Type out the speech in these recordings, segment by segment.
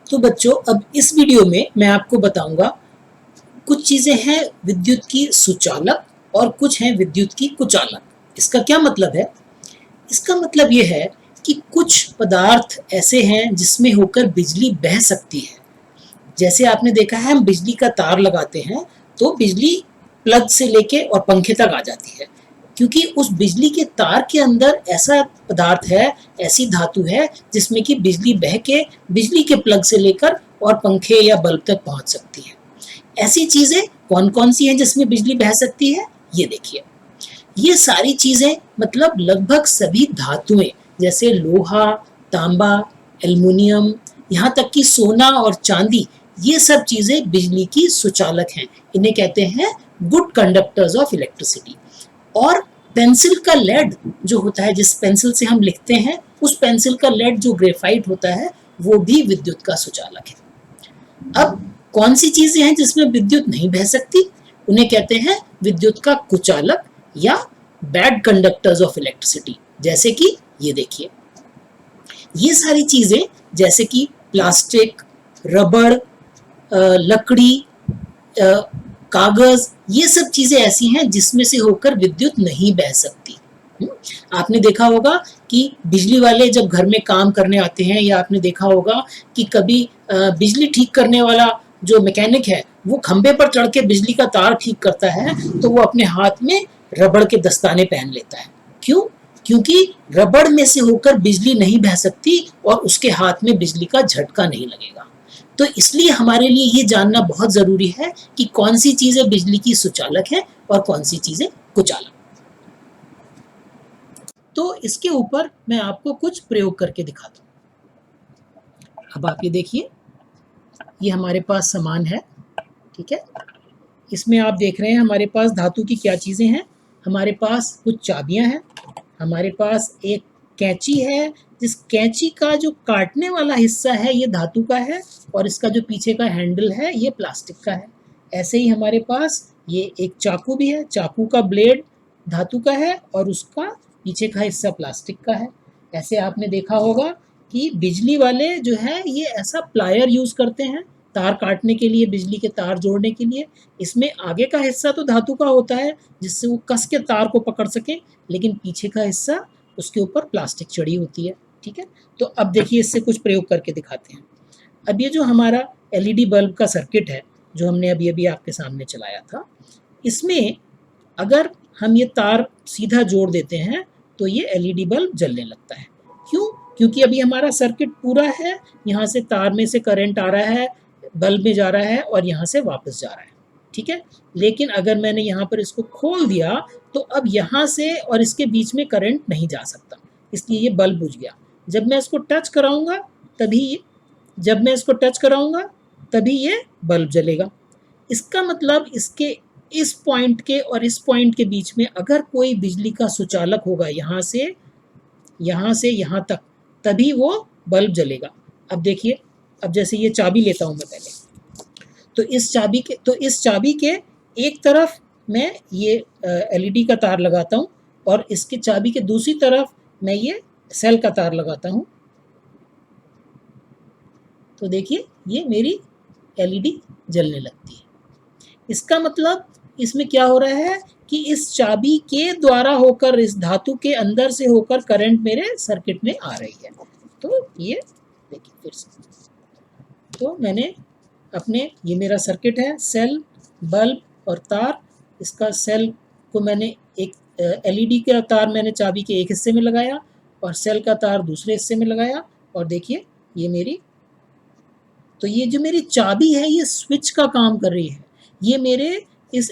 तो बच्चों अब इस वीडियो में मैं आपको बताऊंगा कुछ चीजें हैं विद्युत की सुचालक और कुछ हैं विद्युत की कुचालक। इसका क्या मतलब है? इसका मतलब ये है कि कुछ पदार्थ ऐसे हैं जिसमें होकर बिजली बह सकती है। जैसे आपने देखा है हम बिजली का तार लगाते हैं तो बिजली प्लग से लेके और पंखे तक आ जाती है, क्योंकि उस बिजली के तार के अंदर ऐसा पदार्थ है, ऐसी धातु है जिसमें कि बिजली बह के बिजली के प्लग से लेकर और पंखे या बल्ब तक पहुंच सकती है। ऐसी चीजें कौन कौन सी हैं जिसमें बिजली बह सकती है? ये देखिए, ये सारी चीजें मतलब लगभग सभी धातुएं जैसे लोहा, तांबा, एल्युमिनियम, यहाँ तक कि सोना और चांदी, ये सब चीजें बिजली की सुचालक हैं। इन्हें कहते हैं गुड कंडक्टर्स ऑफ इलेक्ट्रिसिटी। और पेंसिल का लेड जो होता है, जिस पेंसिल से हम लिखते हैं, उस पेंसिल का लेड जो ग्रेफाइट होता है वो भी विद्युत का सुचालक है। अब कौन सी चीजें हैं जिसमें विद्युत नहीं बह सकती? उन्हें कहते हैं विद्युत का कुचालक या बैड कंडक्टर्स ऑफ इलेक्ट्रिसिटी। जैसे कि ये देखिए, ये सारी चीजें जैसे कि प्लास्टिक, रबड़, लकड़ी, कागज, ये सब चीजें ऐसी हैं जिसमें से होकर विद्युत नहीं बह सकती। आपने देखा होगा कि बिजली वाले जब घर में काम करने आते हैं, या आपने देखा होगा कि कभी बिजली ठीक करने वाला जो मैकेनिक है वो खंबे पर चढ़ के बिजली का तार ठीक करता है तो वो अपने हाथ में रबड़ के दस्ताने पहन लेता है। क्यों? क्योंकि रबड़ में से होकर बिजली नहीं बह सकती और उसके हाथ में बिजली का झटका नहीं लगेगा। तो इसलिए हमारे लिए ये जानना बहुत जरूरी है कि कौन सी चीजें बिजली की सुचालक है और कौन सी चीजें कुचालक। तो इसके ऊपर मैं आपको कुछ प्रयोग करके दिखाता हूँ। अब आप ये देखिए, ये हमारे पास सामान है, ठीक है। इसमें आप देख रहे हैं हमारे पास धातु की क्या चीज़ें हैं। हमारे पास कुछ चाबियां हैं, हमारे पास एक कैंची है, जिस कैंची का जो काटने वाला हिस्सा है ये धातु का है और इसका जो पीछे का हैंडल है ये प्लास्टिक का है। ऐसे ही हमारे पास ये एक चाकू भी है, चाकू का ब्लेड धातु का है और उसका पीछे का हिस्सा प्लास्टिक का है। ऐसे आपने देखा होगा कि बिजली वाले जो है ये ऐसा प्लायर यूज़ करते हैं तार काटने के लिए, बिजली के तार जोड़ने के लिए। इसमें आगे का हिस्सा तो धातु का होता है जिससे वो कस के तार को पकड़ सके, लेकिन पीछे का हिस्सा उसके ऊपर प्लास्टिक चढ़ी होती है, ठीक है। तो अब देखिए इससे कुछ प्रयोग करके दिखाते हैं। अब ये जो हमारा एलईडी बल्ब का सर्किट है जो हमने अभी अभी आपके सामने चलाया था, इसमें अगर हम ये तार सीधा जोड़ देते हैं तो ये एलईडी बल्ब जलने लगता है। क्यों? क्योंकि अभी हमारा सर्किट पूरा है, यहाँ से तार में से करंट आ रहा है, बल्ब में जा रहा है और यहाँ से वापस जा रहा है, ठीक है। लेकिन अगर मैंने यहाँ पर इसको खोल दिया तो अब यहाँ से और इसके बीच में करंट नहीं जा सकता, इसलिए ये बल्ब बुझ गया। जब मैं इसको टच कराऊंगा तभी जब मैं इसको टच कराऊंगा तभी ये बल्ब जलेगा। इसका मतलब इसके इस पॉइंट के और इस पॉइंट के बीच में अगर कोई बिजली का सुचालक होगा यहाँ से यहाँ तक, तभी वो बल्ब जलेगा। अब देखिए, अब जैसे ये चाबी लेता हूँ मैं पहले, तो इस चाबी के एक तरफ मैं ये एलईडी का तार लगाता हूँ और इसके चाबी के दूसरी तरफ मैं ये सेल का तार लगाता हूँ। तो देखिए ये मेरी एलईडी जलने लगती है। इसका मतलब इसमें क्या हो रहा है कि इस चाबी के द्वारा होकर, इस धातु के अंदर से होकर करंट मेरे सर्किट में आ रही है। तो ये देखिए फिर से, तो मैंने अपने, ये मेरा सर्किट है, सेल, बल्ब और तार। इसका सेल को मैंने एक एलईडी का तार मैंने चाबी के एक हिस्से में लगाया और सेल का तार दूसरे हिस्से में लगाया और देखिए ये मेरी, तो ये जो मेरी चाबी है ये स्विच का काम कर रही है। ये मेरे इस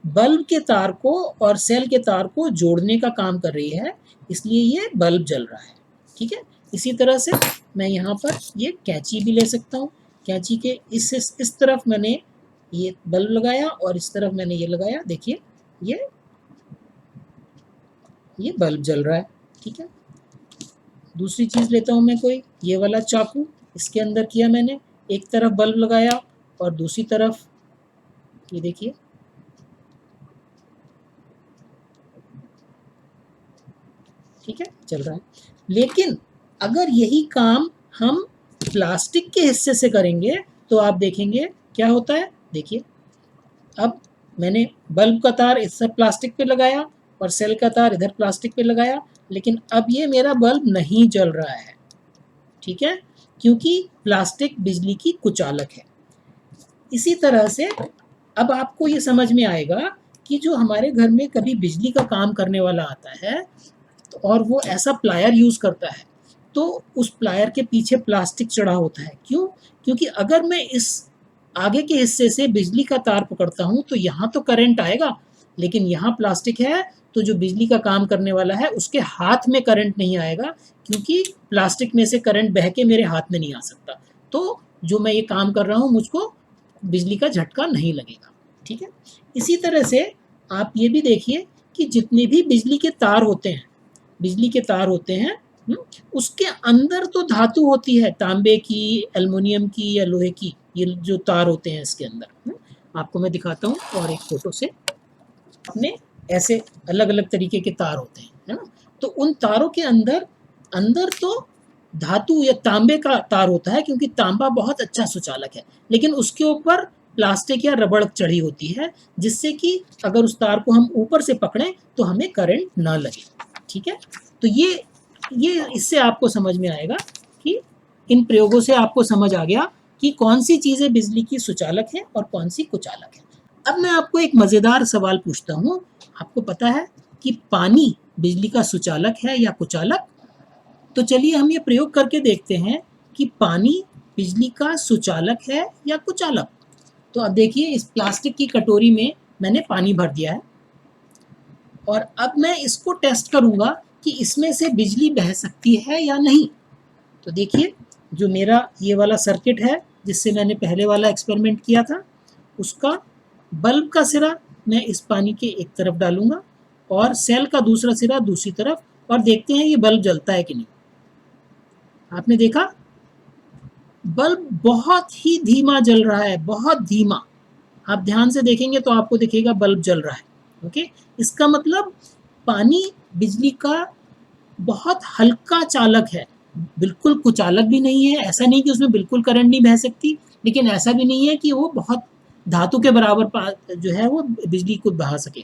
बल्ब के तार को और सेल के तार को जोड़ने का काम कर रही है, इसलिए ये बल्ब जल रहा है, ठीक है। इसी तरह से मैं यहाँ पर ये कैंची भी ले सकता हूँ। कैंची के इस तरफ मैंने ये बल्ब लगाया और इस तरफ मैंने ये लगाया, देखिए ये बल्ब जल रहा है, ठीक है। दूसरी चीज़ लेता हूँ मैं कोई, ये वाला चाकू, इसके अंदर किया मैंने, एक तरफ बल्ब लगाया और दूसरी तरफ ये देखिए, ठीक है, चल रहा है। लेकिन अगर यही काम हम प्लास्टिक के हिस्से से करेंगे तो आप देखेंगे क्या होता है। देखिए, अब मैंने बल्ब का तार इस सब प्लास्टिक पे लगाया और सेल का तार इधर प्लास्टिक पे लगाया, लेकिन अब ये मेरा बल्ब नहीं जल रहा है, ठीक है, क्योंकि प्लास्टिक बिजली की कुचालक है। इसी तरह से अब आपको ये समझ में आएगा कि जो हमारे घर में कभी बिजली का काम करने वाला आता है और वो ऐसा प्लायर यूज़ करता है, तो उस प्लायर के पीछे प्लास्टिक चढ़ा होता है। क्यों? क्योंकि अगर मैं इस आगे के हिस्से से बिजली का तार पकड़ता हूँ तो यहाँ तो करंट आएगा, लेकिन यहाँ प्लास्टिक है तो जो बिजली का काम करने वाला है उसके हाथ में करंट नहीं आएगा, क्योंकि प्लास्टिक में से करंट बह के मेरे हाथ में नहीं आ सकता। तो जो मैं ये काम कर रहा हूँ मुझको बिजली का झटका नहीं लगेगा, ठीक है। इसी तरह से आप ये भी देखिए कि जितने भी बिजली के तार होते हैं, बिजली के तार होते हैं, उसके अंदर तो धातु होती है, तांबे की, एल्युमिनियम की या लोहे की, ये जो तार होते हैं इसके अंदर। आपको मैं दिखाता हूँ और एक फोटो से। अपने ऐसे अलग अलग तरीके के तार होते हैं, है ना। तो उन तारों के अंदर अंदर तो धातु या तांबे का तार होता है, क्योंकि तांबा बहुत अच्छा सुचालक है, लेकिन उसके ऊपर प्लास्टिक या रबड़ चढ़ी होती है, जिससे कि अगर उस तार को हम ऊपर से पकड़ें तो हमें करंट ना लगे, ठीक है। तो ये इससे आपको समझ में आएगा कि इन प्रयोगों से आपको समझ आ गया कि कौन सी चीज़ें बिजली की सुचालक है और कौन सी कुचालक है। अब मैं आपको एक मज़ेदार सवाल पूछता हूँ। आपको पता है कि पानी बिजली का सुचालक है या कुचालक? तो चलिए हम ये प्रयोग करके देखते हैं कि पानी बिजली का सुचालक है या कुचालक। तो अब देखिए, इस प्लास्टिक की कटोरी में मैंने पानी भर दिया है और अब मैं इसको टेस्ट करूँगा कि इसमें से बिजली बह सकती है या नहीं। तो देखिए, जो मेरा ये वाला सर्किट है जिससे मैंने पहले वाला एक्सपेरिमेंट किया था, उसका बल्ब का सिरा मैं इस पानी के एक तरफ डालूँगा और सेल का दूसरा सिरा दूसरी तरफ, और देखते हैं ये बल्ब जलता है कि नहीं। आपने देखा, बल्ब बहुत ही धीमा जल रहा है, बहुत धीमा। आप ध्यान से देखेंगे तो आपको दिखेगा बल्ब जल रहा है, ओके। इसका मतलब पानी बिजली का बहुत हल्का चालक है, बिल्कुल कुचालक भी नहीं है। ऐसा नहीं कि उसमें बिल्कुल करंट नहीं बह सकती, लेकिन ऐसा भी नहीं है कि वो बहुत धातु के बराबर जो है वो बिजली को बहा सके।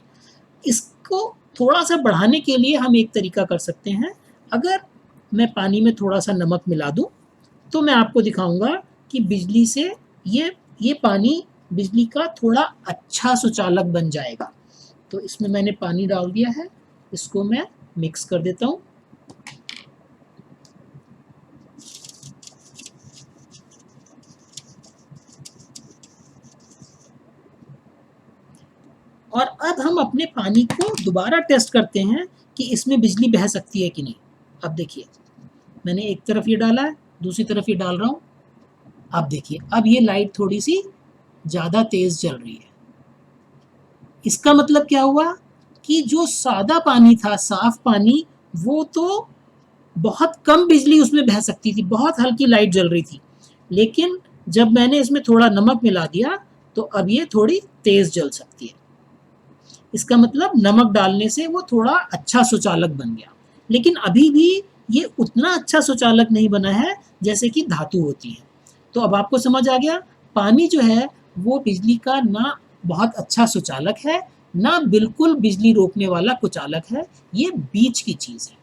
इसको थोड़ा सा बढ़ाने के लिए हम एक तरीका कर सकते हैं। अगर मैं पानी में थोड़ा सा नमक मिला दूं तो मैं आपको दिखाऊंगा कि बिजली से ये पानी बिजली का थोड़ा अच्छा सुचालक बन जाएगा। तो इसमें मैंने पानी डाल दिया है, इसको मैं मिक्स कर देता हूँ। और अब हम अपने पानी को दोबारा टेस्ट करते हैं कि इसमें बिजली बह सकती है कि नहीं। अब देखिए, मैंने एक तरफ ये डाला है, दूसरी तरफ ये डाल रहा हूँ। अब देखिए, अब ये लाइट थोड़ी सी ज़्यादा तेज़ जल रही है। इसका मतलब क्या हुआ कि जो सादा पानी था, साफ पानी, वो तो बहुत कम बिजली उसमें बह सकती थी, बहुत हल्की लाइट जल रही थी। लेकिन जब मैंने इसमें थोड़ा नमक मिला दिया तो अब ये थोड़ी तेज़ जल सकती है। इसका मतलब नमक डालने से वो थोड़ा अच्छा सुचालक बन गया, लेकिन अभी भी ये उतना अच्छा सुचालक नहीं बना है जैसे कि धातु होती है। तो अब आपको समझ आ गया, पानी जो है वो बिजली का ना बहुत अच्छा सुचालक है, ना बिल्कुल बिजली रोकने वाला कुचालक है, ये बीच की चीज़ है।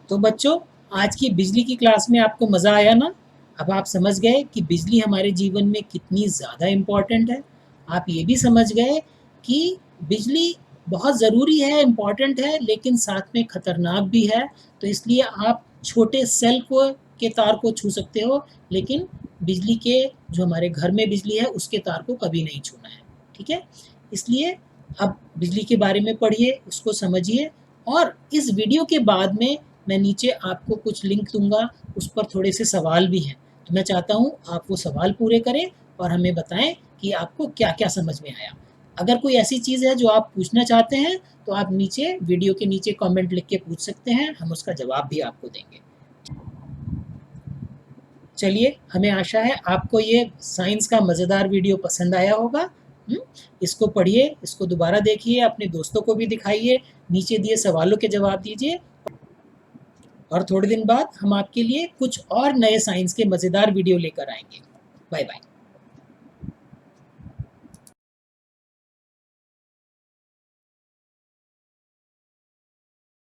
तो बच्चों, आज की बिजली की क्लास में आपको मज़ा आया ना? अब आप समझ गए कि बिजली हमारे जीवन में कितनी ज़्यादा इम्पॉर्टेंट है। आप ये भी समझ गए कि बिजली बहुत ज़रूरी है, इम्पॉर्टेंट है, लेकिन साथ में ख़तरनाक भी है। तो इसलिए आप छोटे सेल को के तार को छू सकते हो, लेकिन बिजली के जो हमारे घर में बिजली है उसके तार को कभी नहीं छूना है, ठीक है। इसलिए अब बिजली के बारे में पढ़िए, उसको समझिए, और इस वीडियो के बाद में मैं नीचे आपको कुछ लिंक दूंगा, उस पर थोड़े से सवाल भी हैं। तो मैं चाहता हूँ आप वो सवाल पूरे करें और हमें बताएं कि आपको क्या क्या समझ में आया। अगर कोई ऐसी चीज़ है जो आप पूछना चाहते हैं तो आप नीचे वीडियो के नीचे कमेंट लिख के पूछ सकते हैं, हम उसका जवाब भी आपको देंगे। चलिए, हमें आशा है आपको ये साइंस का मज़ेदार वीडियो पसंद आया होगा। इसको पढ़िए, इसको दोबारा देखिए, अपने दोस्तों को भी दिखाइए, नीचे दिए सवालों के जवाब दीजिए और थोड़े दिन बाद हम आपके लिए कुछ और नए साइंस के मज़ेदार वीडियो लेकर आएंगे। Bye bye.